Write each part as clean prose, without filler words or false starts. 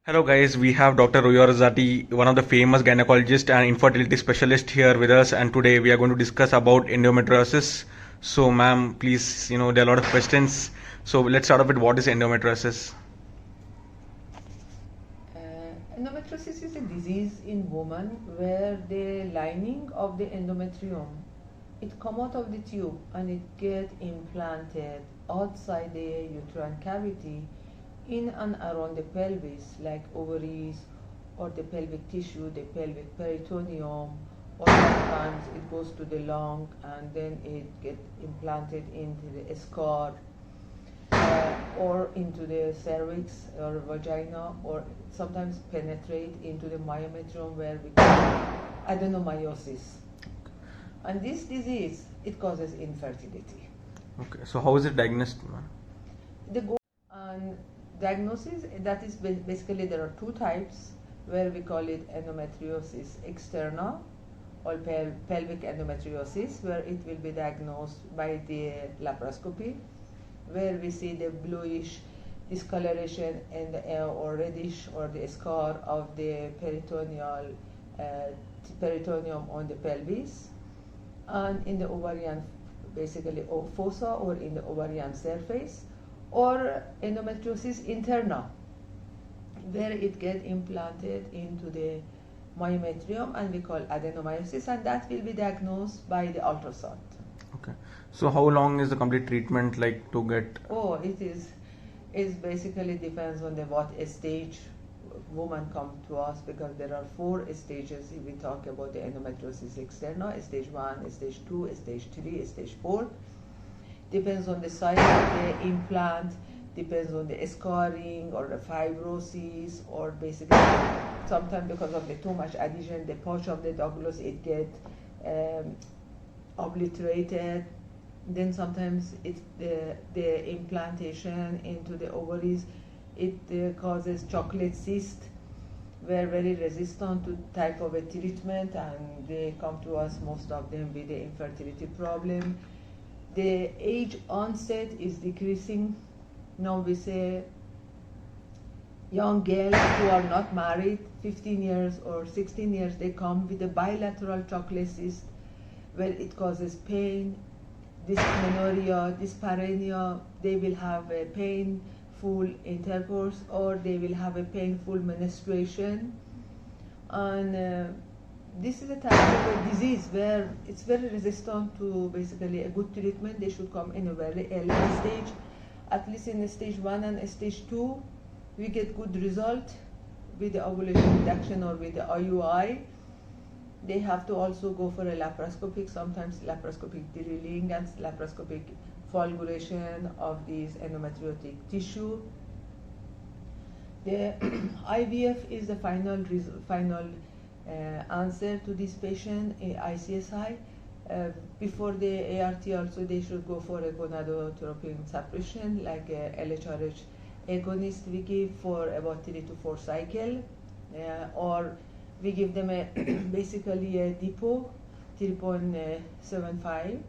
Hello guys, we have Dr. Roya Razati, one of the famous gynecologists and infertility specialist here with us, and today we are going to discuss about endometriosis. So ma'am, please, there are a lot of questions. So let's start off with what is endometriosis? Endometriosis is a disease in women where the lining of the endometrium it come out of the tube and it get implanted outside the uterine cavity in and around the pelvis like ovaries or the pelvic tissue, the pelvic peritoneum, or sometimes it goes to the lung and then it get implanted into the scar or into the cervix or vagina, or sometimes penetrate into the myometrium where we call adenomyosis. And this disease, it causes infertility. Okay, so how is it diagnosed, ma'am? The goal and diagnosis, that is basically there are two types where we call it endometriosis externa or pelvic endometriosis, where it will be diagnosed by the laparoscopy, where we see the bluish discoloration and or reddish or the scar of the peritoneum on the pelvis, and in the ovarian, basically fossa or in the ovarian surface, or endometriosis interna, where it gets implanted into the myometrium and we call adenomyosis, and that will be diagnosed by the ultrasound. Okay, so how long is the complete treatment like to get? Oh, it is basically depends on the what stage woman come to us, because there are 4 stages if we talk about the endometriosis externa: stage 1, stage 2, stage 3, stage 4. Depends on the size of the implant, depends on the scarring or the fibrosis, or basically sometimes because of the too much adhesion, the pouch of the Douglas it get obliterated. Then sometimes it's the implantation into the ovaries, it causes chocolate cyst, were very resistant to type of a treatment, and they come to us, most of them, with the infertility problem. The age onset is decreasing. Now we say young girls who are not married, 15 years or 16 years, they come with a bilateral chocolate cyst where it causes pain, dysmenorrhea, dyspareunia. They will have a painful intercourse, or they will have a painful menstruation. And this is a type of a disease where it's very resistant to basically a good treatment. They should come in a very early stage. At least in stage 1 and stage 2, we get good result with the ovulation reduction or with the IUI. They have to also go for a laparoscopic, sometimes laparoscopic drilling and laparoscopic fulguration of this endometriotic tissue. The IVF is the final answer to this patient, ICSI. Before the ART also they should go for a gonadotropin suppression, like LHRH agonist we give for about 3 to 4 cycles, or we give them basically a depot 3.75,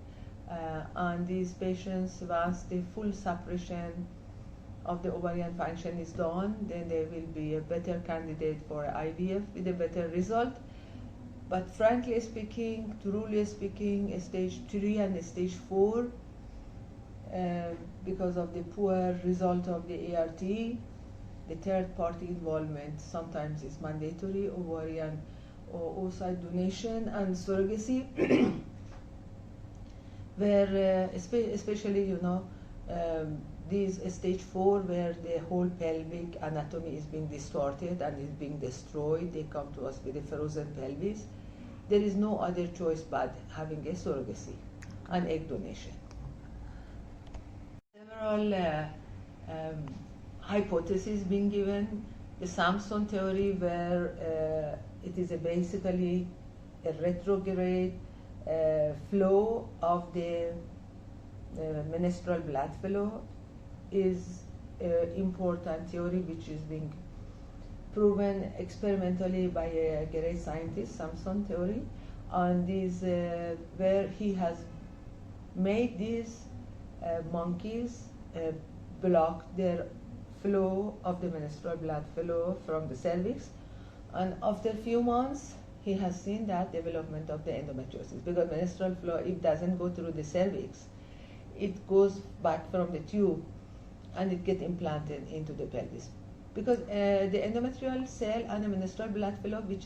and these patients, once the full suppression of the ovarian function is done, then they will be a better candidate for IVF with a better result. But frankly speaking, truly speaking, stage 3 and stage 4, because of the poor result of the ART, the third party involvement sometimes is mandatory: ovarian or oocyte donation and surrogacy, where especially these stage 4, where the whole pelvic anatomy is being distorted and is being destroyed, they come to us with a frozen pelvis. There is no other choice but having a surrogacy and egg donation. Several hypotheses being given. The Samson theory, where it is basically a retrograde flow of the menstrual blood flow, is an important theory which is being proven experimentally by a great scientist, Samson theory, and this where he has made these monkeys block their flow of the menstrual blood flow from the cervix, and after few months he has seen that development of the endometriosis, because menstrual flow, it doesn't go through the cervix, it goes back from the tube and it gets implanted into the pelvis, because the endometrial cell and the menstrual blood flow, which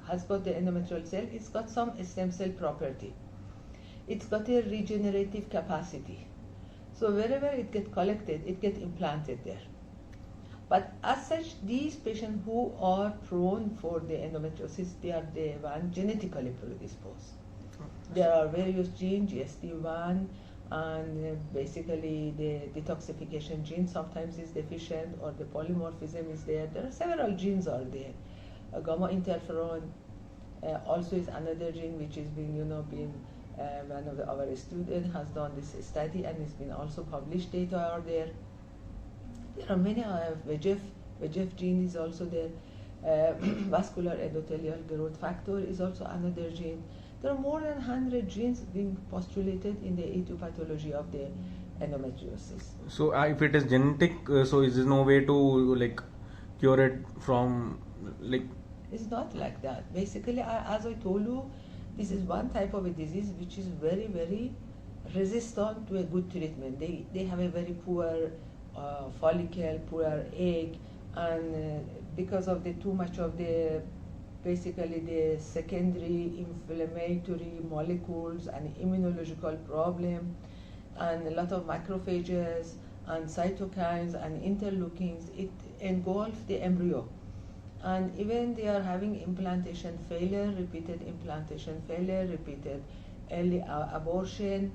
has got the endometrial cell, it's got some stem cell property, it's got a regenerative capacity, so wherever it gets collected, it gets implanted there. But as such, these patients who are prone for the endometriosis, they are the one genetically predisposed. There are various genes, GSD1, and basically the detoxification gene sometimes is deficient, or the polymorphism is there. There are several genes are there. Gamma interferon also is another gene which is being, one of our students has done this study, and it's been also published. Data are there. There are many VEGF gene is also there. Vascular endothelial growth factor is also another gene. There are more than 100 genes being postulated in the etiology of the endometriosis. So if it is genetic, so is there no way to cure it from It's not like that. Basically, as I told you, this is one type of a disease which is very, very resistant to a good treatment. They have a very poor follicle, poor egg, and because of the too much of the basically the secondary inflammatory molecules and immunological problem, and a lot of macrophages and cytokines and interleukins, it engulfs the embryo. And even they are having implantation failure, repeated implantation failure, repeated early abortion.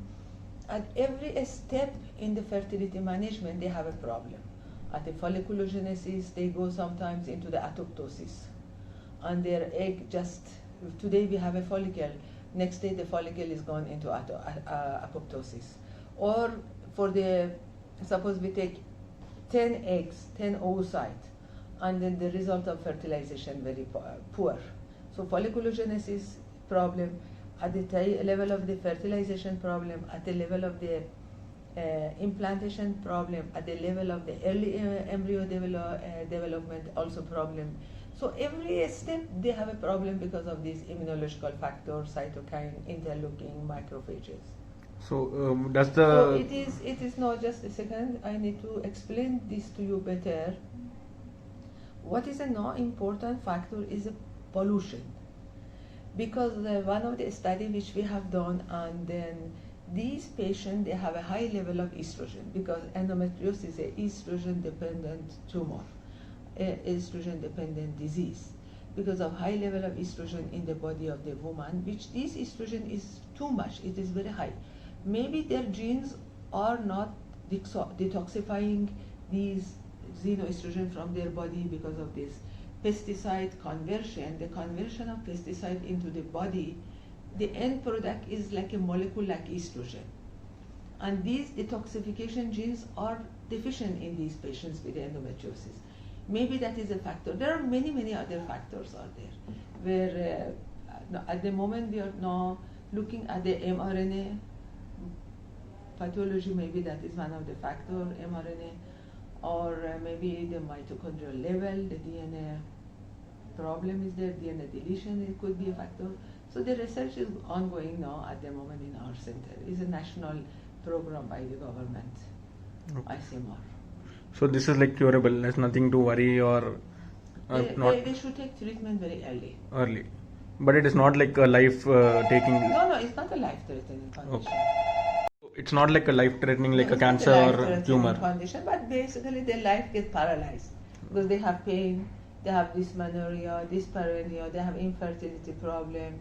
At every step in the fertility management, they have a problem. At the folliculogenesis, they go sometimes into the apoptosis. And their egg today we have a follicle, next day the follicle is gone into apoptosis. Or suppose we take 10 eggs, 10 oocytes, and then the result of fertilization very poor. So folliculogenesis problem, at the level of the fertilization problem, at the level of the implantation problem, at the level of the early embryo development also problem. So every step they have a problem because of these immunological factors, cytokine, interleukin, macrophages. So it is not just a second. I need to explain this to you better. What is a now important factor is pollution, because one of the studies which we have done, and then these patients, they have a high level of estrogen, because endometriosis is an estrogen dependent tumor, estrogen dependent disease, because of high level of estrogen in the body of the woman, which this estrogen is too much, it is very high. Maybe their genes are not detoxifying these xenoestrogen from their body because of this pesticide conversion. The conversion of pesticide into the body, the end product is like a molecule like estrogen. And these detoxification genes are deficient in these patients with endometriosis. Maybe that is a factor. There are many, many other factors out there, where at the moment we are now looking at the mRNA pathology. Maybe that is one of the factors, mRNA, or maybe the mitochondrial level, the DNA problem is there, DNA deletion, it could be a factor. So the research is ongoing now at the moment in our center. It's a national program by the government, okay. ICMR. So this is curable, there's nothing to worry or they should take treatment very early. But it is not like a life taking. No, it's not a life-threatening condition. Okay. It's not like a life-threatening, like a cancer or tumor condition, but basically their life gets paralyzed because they have pain, they have dysmenorrhea, dyspareunia, they have infertility problem.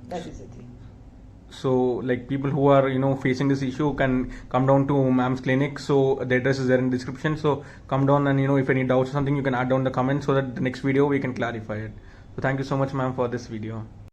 That is the thing. So people who are facing this issue can come down to ma'am's clinic. So the address is there in the description. So come down, and if any doubts or something, you can add down the comments so that the next video we can clarify it. So thank you so much, ma'am, for this video.